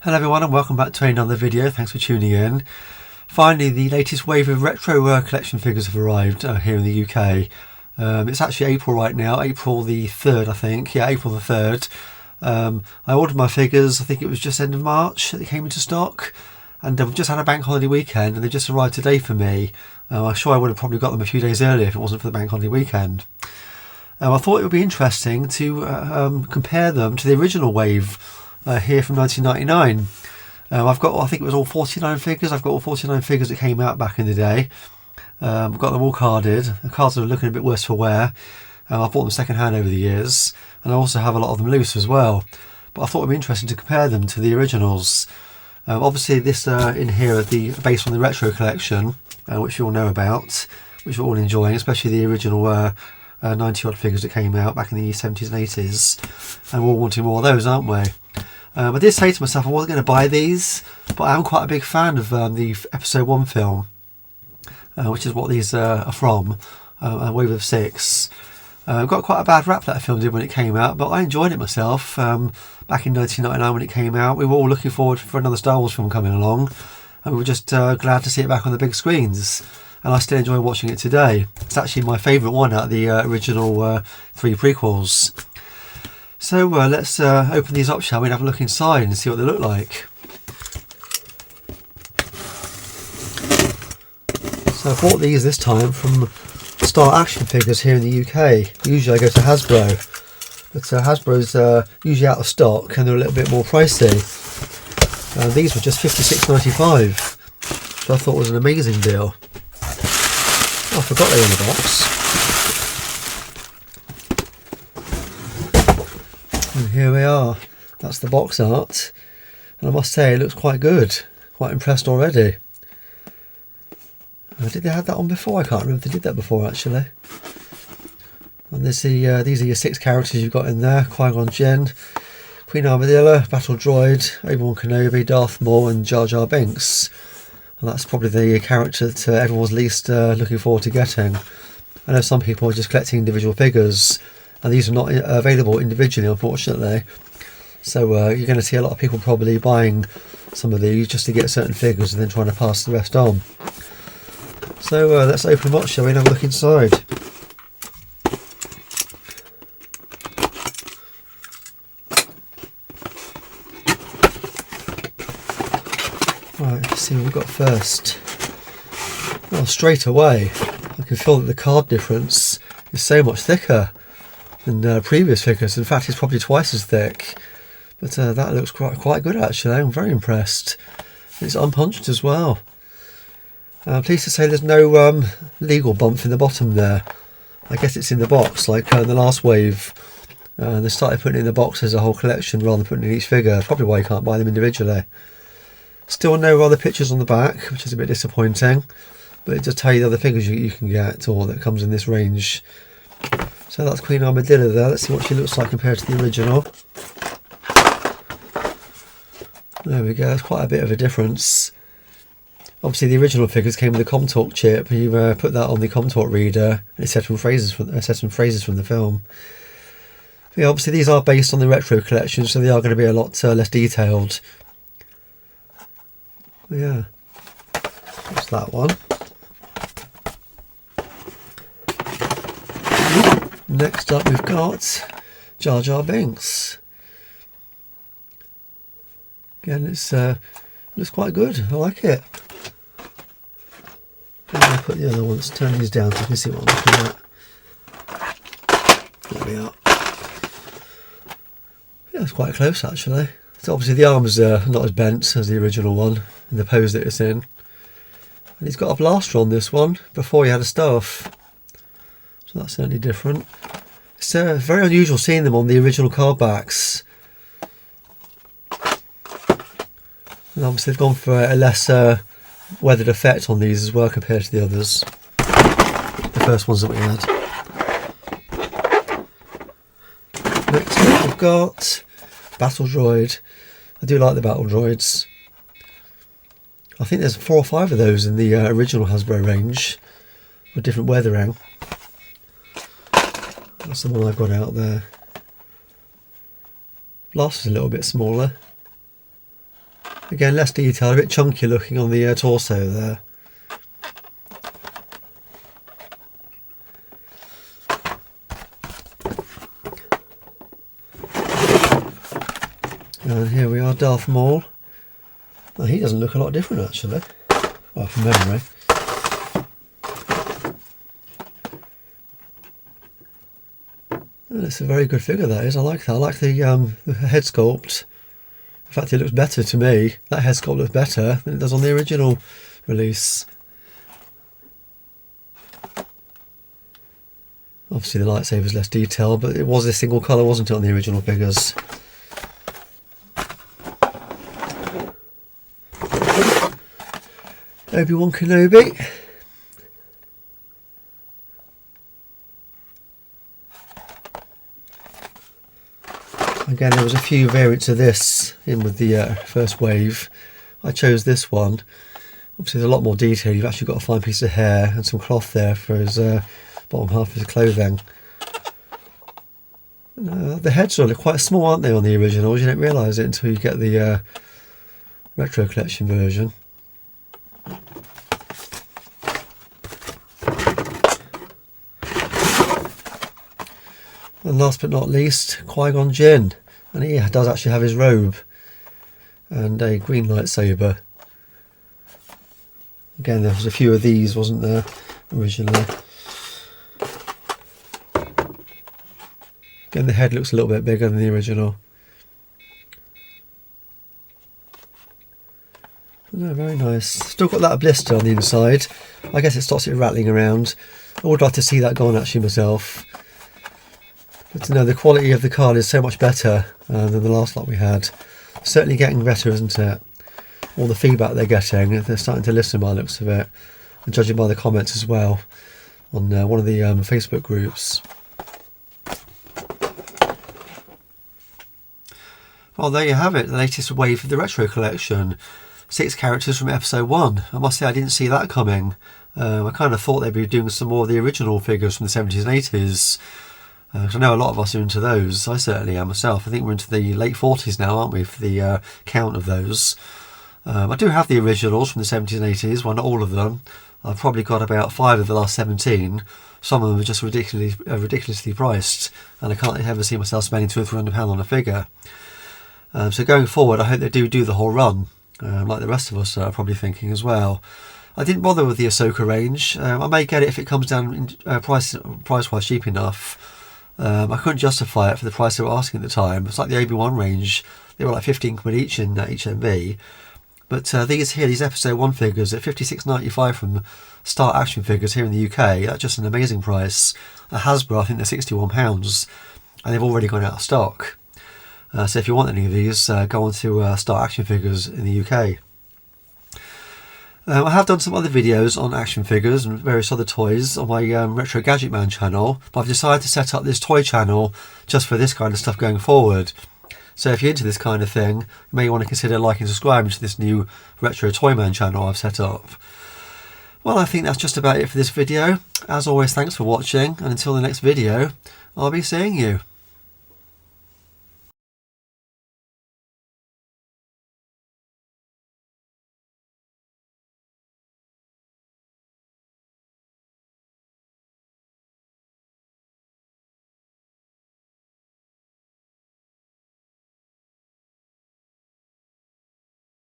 Hello everyone and welcome back to another video. Thanks for tuning in. Finally, the latest wave of retro collection figures have arrived here in the UK. It's actually April right now, April the 3rd I think. Yeah, April the 3rd. I ordered my figures, I think it was just end of March that they came into stock. And we've just had a bank holiday weekend and they just arrived today for me. I'm sure I would have probably got them a few days earlier if it wasn't for the bank holiday weekend. I thought it would be interesting to compare them to the original wave here from 1999. I've got, I think it was all 49 figures. I've got all 49 figures that came out back in the day. I've got them all carded. The cards are looking a bit worse for wear. I've bought them second hand over the years, and I also have a lot of them loose as well. But I thought it would be interesting to compare them to the originals. Obviously this in here based on the retro collection, which you all know about, which we're all enjoying, especially the original 90 odd figures that came out back in the 70s and 80s, and we're all wanting more of those, aren't we? I did say to myself I wasn't going to buy these, but I am quite a big fan of the episode 1 film, which is what these are from, Wave of 6. Got quite a bad rap that film did when it came out, but I enjoyed it myself. Back in 1999 when it came out, we were all looking forward for another Star Wars film coming along, and we were just glad to see it back on the big screens. And I still enjoy watching it today. It's actually my favourite one out of the original 3 prequels. So let's open these up, shall we, and have a look inside and see what they look like. So I bought these this time from Star Action Figures here in the UK. Usually I go to Hasbro, but Hasbro's usually out of stock and they're a little bit more pricey. These were just £56.95, which I thought was an amazing deal. Oh, I forgot they were in the box. And here we are. That's the box art. And I must say it looks quite good. Quite impressed already. Did they have that on before? I can't remember if they did that before actually. And there's these are your 6 characters you've got in there. Qui-Gon Jinn, Queen Amidala, Battle Droid, Obi-Wan Kenobi, Darth Maul and Jar Jar Binks. And that's probably the character that everyone's least looking forward to getting. I know some people are just collecting individual figures, and these are not available individually, unfortunately. So you're going to see a lot of people probably buying some of these just to get certain figures and then trying to pass the rest on. So let's open them up, shall we, and have a look inside. Right, let's see what we've got first. Well, straight away, I can feel that the card difference is so much thicker than previous figures. In fact, it's probably twice as thick. But that looks quite good actually. I'm very impressed. It's unpunched as well. Pleased to say there's no legal bump in the bottom there. I guess it's in the box, like in the last wave. They started putting it in the box as a whole collection rather than putting it in each figure. Probably why you can't buy them individually. Still no other pictures on the back, which is a bit disappointing. But it does tell you the other figures you can get, or that comes in this range. So that's Queen Amidala there. Let's see what she looks like compared to the original. There we go, there's quite a bit of a difference. Obviously the original figures came with a ComTalk chip. You put that on the ComTalk reader and it said some phrases from the film. But yeah, obviously these are based on the retro collection, so they are going to be a lot less detailed. But yeah, that's that one. Next up we've got Jar Jar Binks. Again, it's looks quite good. I like it. I'm going to put the other one. Let's turn these down so you can see what I'm looking at. There we are. Yeah, it's quite close actually. So obviously the arms are not as bent as the original one in the pose that it's in. And he's got a blaster on this one. Before he had a staff. So that's certainly different. It's very unusual seeing them on the original card backs. And obviously they've gone for a lesser weathered effect on these as well compared to the others. The first ones that we had. Next up we've got Battle Droid. I do like the Battle Droids. I think there's 4 or 5 of those in the original Hasbro range with different weathering. That's the one I've got out there. Blaster's a little bit smaller. Again, less detail, a bit chunky looking on the torso there. And here we are, Darth Maul. Well, he doesn't look a lot different actually. Well, from memory. And it's a very good figure, that is. I like that. I like the head sculpt. In fact, it looks better to me. That head sculpt looks better than it does on the original release. Obviously the lightsaber's less detailed, but it was a single colour, wasn't it, on the original figures? Obi-Wan Kenobi. Again, there was a few variants of this in with the first wave. I chose this one. Obviously there's a lot more detail. You've actually got a fine piece of hair and some cloth there for his bottom half of his clothing. The heads are quite small, aren't they, on the originals? You don't realise it until you get the retro collection version. And last but not least, Qui-Gon Jinn. And he does actually have his robe and a green lightsaber. Again, there was a few of these, wasn't there, originally? Again, the head looks a little bit bigger than the original. No, very nice. Still got that blister on the inside. I guess it stops it rattling around. I would like to see that gone actually myself. But no, the quality of the card is so much better than the last lot we had. Certainly getting better, isn't it? All the feedback they're getting, they're starting to listen by the looks of it. And judging by the comments as well on one of the Facebook groups. Well, there you have it, the latest wave of the retro collection. 6 characters from episode 1. I must say I didn't see that coming. I kind of thought they'd be doing some more of the original figures from the 70s and 80s. Because I know a lot of us are into those. I certainly am myself. I think we're into the late 40s now, aren't we, for the count of those. I do have the originals from the 70s and 80s, well, not all of them. I've probably got about 5 of the last 17. Some of them are just ridiculously priced, and I can't ever see myself spending £200 or £300 on a figure. So going forward, I hope they do the whole run, like the rest of us are probably thinking as well. I didn't bother with the Ahsoka range. I may get it if it comes down in price-wise cheap enough. I couldn't justify it for the price they were asking at the time. It's like the Obi-Wan range. They were like 15 quid each in HMV. But these episode 1 figures at $56.95 from Start Action Figures here in the UK, that's just an amazing price. At Hasbro, I think they're £61, and they've already gone out of stock. So if you want any of these, go on to Start Action Figures in the UK. I have done some other videos on action figures and various other toys on my Retro Gadget Man channel, but I've decided to set up this toy channel just for this kind of stuff going forward. So if you're into this kind of thing, you may want to consider liking and subscribing to this new Retro Toy Man channel I've set up. Well, I think that's just about it for this video. As always, thanks for watching, and until the next video, I'll be seeing you.